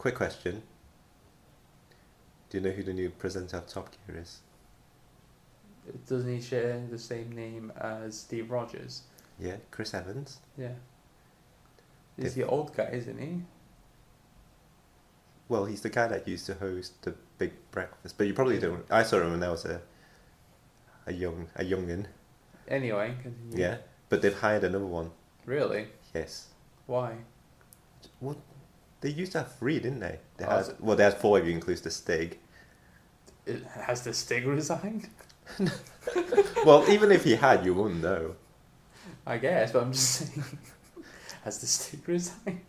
quick question. Do you know who the new presenter of Top Gear is? Doesn't he share the same name as Steve Rogers? Yeah, Chris Evans. Yeah. He's the old guy, isn't he? Well, he's the guy that used to host the Big Breakfast, but you probably don't. I saw him when I was a youngin. Anyway, continue. Yeah, but they've hired another one. Really? Yes. Why? Well, they used to have 3, didn't they? They Oh, had they had 4 if you include the Stig. Has the Stig resigned? Well, even if he had, you wouldn't know. I guess, but I'm just saying. Has the Stig resigned?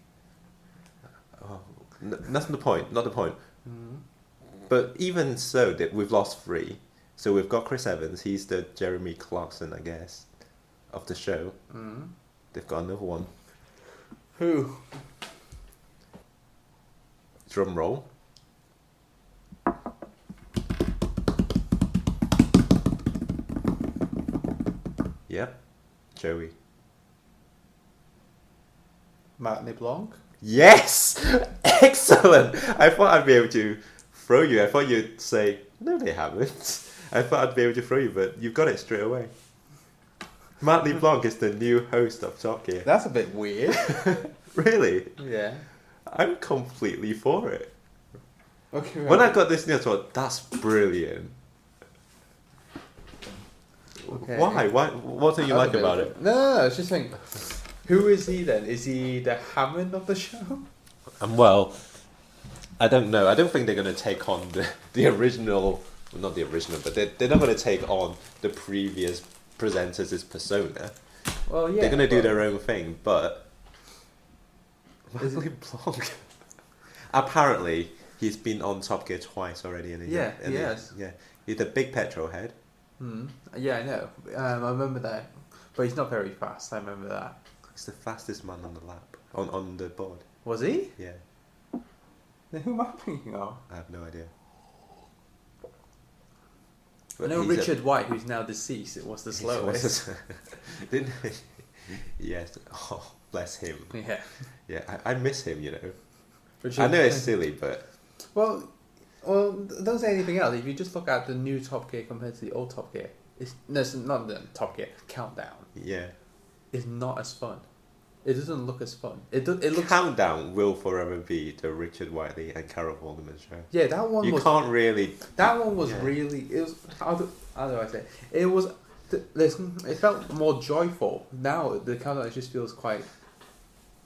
Oh, that's not the point. Not the point. Mm. But even so, that we've lost 3. So we've got Chris Evans. He's the Jeremy Clarkson, I guess, of the show. Mm. They've got another one. Who? Drum roll. Yep. Joey. Matt LeBlanc? Yes! Excellent! I thought I'd be able to throw you. I thought you'd say, no, they haven't. I thought I'd be able to throw you, but you've got it straight away. Matt LeBlanc is the new host of Top Gear. That's a bit weird. Really? Yeah. I'm completely for it. Okay. When I got this news, I thought, that's brilliant. Okay. Why? What do you like about it? No, I was just saying. Who is he then? Is he the Hammond of the show? Well, I don't know. I don't think they're going to take on the original, well, not the original, but they're not going to take on the previous presenters' persona. Well, yeah. They're going to do their own thing, but Is Wesley Blanc. Apparently, he's been on Top Gear twice already. And Yeah, he has. Yeah, he's a big petrol head. Yeah, I know. I remember that. But he's not very fast, I remember that. He's the fastest man on the lap, on the board. Was he? Yeah, Then who am I thinking of? I have no idea. I But know he's Richard White, who's now deceased, it was the slowest. Didn't he? Yes. Oh, bless him. Yeah. Yeah, I miss him, you know. Richard I know it's silly, but Well, don't say anything else. If you just look at the new Top Gear compared to the old Top Gear, it's not the Top Gear Countdown. yeah. It's not as fun. It doesn't look as fun. It looks. Countdown will forever be the Richard Whiteley and Carol Vorderman show. Yeah, that one You was. can't really. That one was Yeah. really. It was how do I say? It was. Listen, it felt more joyful. Now the Countdown just feels quite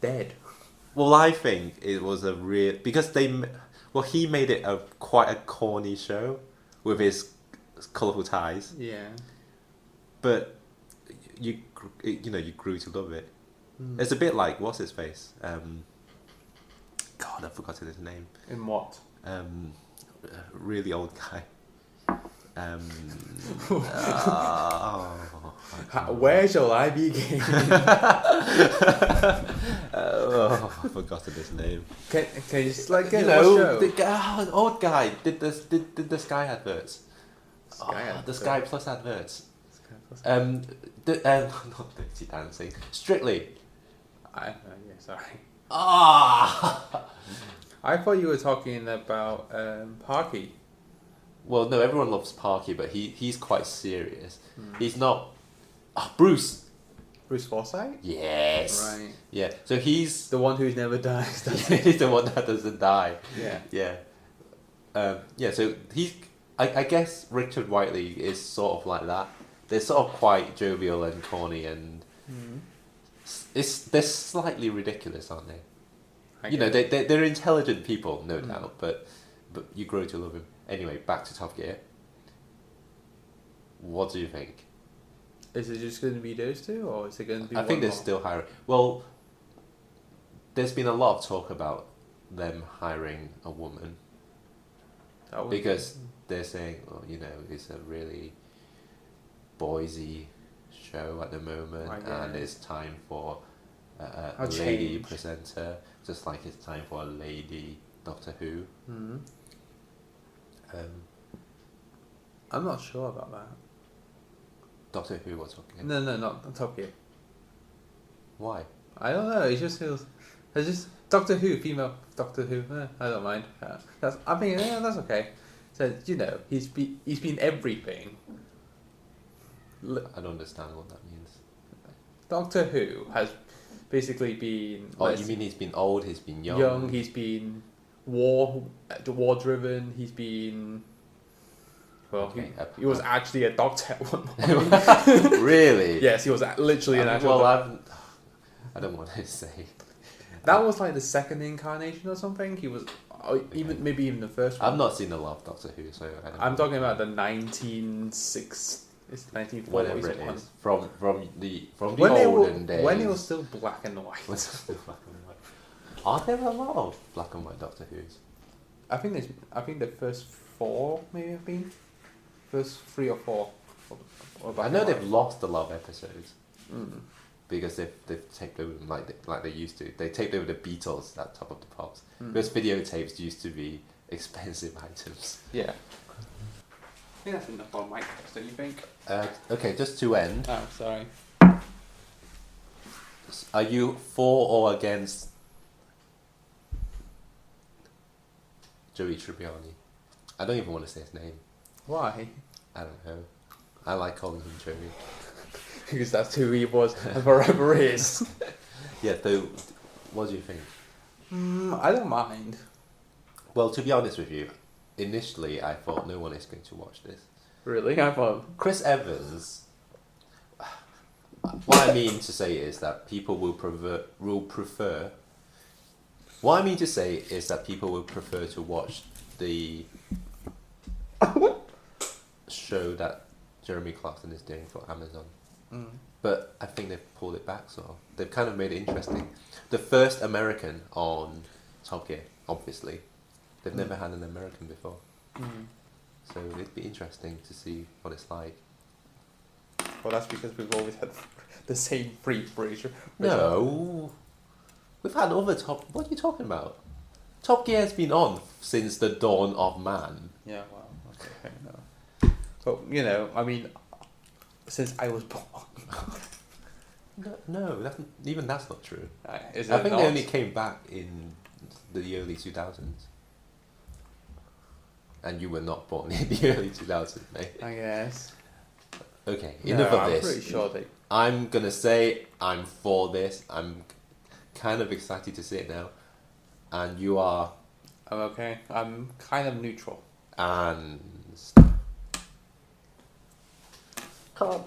dead. Well, I think it was a real because he made it a quite a corny show with his colourful ties, Yeah. but you grew to love it. It's a bit like what's his face? God, I've forgotten his name. In what? Really old guy. Where shall I begin? I've forgotten his name. Can you just like get You what know, show? the old guy did the Sky adverts. Sky The Sky Plus adverts. Plus. Not Dirty Dancing. Strictly. Yeah, sorry. Ah. I thought you were talking about Parky. Well, no, everyone loves Parky, but he's quite serious. He's not. Bruce. Bruce Forsyth? Yes. Right. Yeah. So he's The one who never dies. he's the one that doesn't die. Yeah. Yeah. Yeah. So he's. I guess Richard Whiteley is sort of like that. They're sort of quite jovial and corny, and they're slightly ridiculous, aren't they? They're intelligent people, no doubt, but you grow to love him. Anyway, back to Top Gear. What do you think? Is it just going to be those two, or is it going to be I think one they're more? still hiring. Well, there's been a lot of talk about them hiring a woman That would because they're saying, well, it's a really boysy show at the moment, I and guess. it's time for a A lady change. presenter, just like it's time for a lady Doctor Who. I'm not sure about that. Doctor Who was talking. No, not Top Gear. Why? I don't know. It just feels. It's just Doctor Who, female Doctor Who. I don't mind. That's okay. So he's been everything. I don't understand what that means. Doctor Who has basically been. Oh, you mean he's been old? He's been young. Young. He's been war driven. He's been. Well, Okay, he was actually a doctor at one point. Really? Yes, he was literally an actual. Well, I don't want to say. That was like the second incarnation or something. He was maybe even the first one. I've not seen a lot of Doctor Who, so I don't I'm know. talking about the 1960s. It's 1940s Whatever it one. is from the When olden days. when it was still black and white. When it was still black and white. Are there a lot of black and white Doctor Who's? I think the first 4 maybe have been. First 3 or 4. I know they've lost a lot of episodes Mm. because they've taped over them like they used to. They taped over the Beatles at Top of the Pops. Mm. Because videotapes used to be expensive items. Yeah. I think that's enough on my text, don't you think? Okay, just to end, Oh, sorry. are you for or against Joey Tribbiani? I don't even want to say his name. Why? I don't know. I like calling him Joey. Because that's who he was and forever is. Yeah, so what do you think? I don't mind. Well, to be honest with you, initially I thought no one is going to watch this. Really? I thought. Chris Evans. What I mean to say is that people will prefer. What I mean to say is that people will prefer to watch the show that Jeremy Clarkson is doing for Amazon. Mm. But I think they've pulled it back, so they've kind of made it interesting. The first American on Top Gear, obviously. They've never had an American before. Mm. So it'd be interesting to see what it's like. Well, that's because we've always had the same free British. No. We've had other Top... What are you talking about? Top Gear has been on since the dawn of man. Yeah, well, okay, fair enough. But, I mean, since I was born. No, that's not true. Is I it think not? they only came back in the early 2000s. And you were not born in the early 2000s, mate. I guess. Okay, No, enough of I'm this. pretty sure they... I'm gonna say I'm for this. I'm kind of excited to see it now. And you are... I'm okay. I'm kind of neutral. And... Can't.